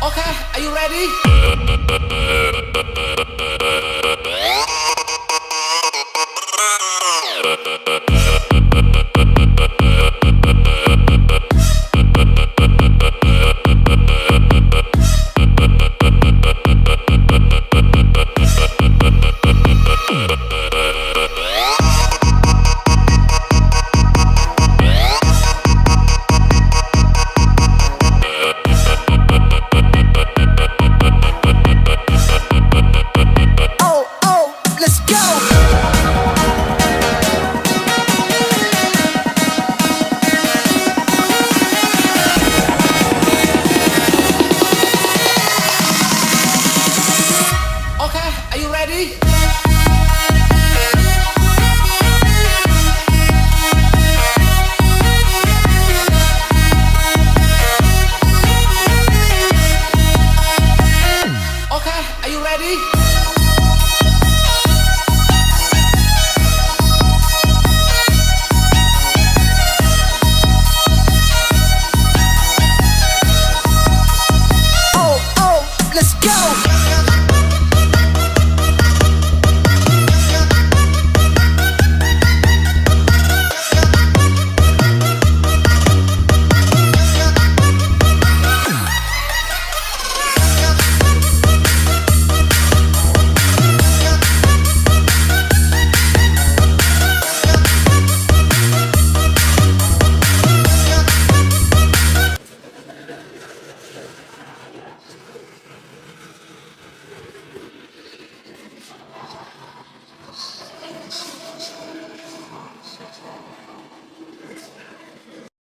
Okay, are you ready? Oh, oh, let's go. Okay, are you ready? Okay, are you ready? Oh, oh, let's go.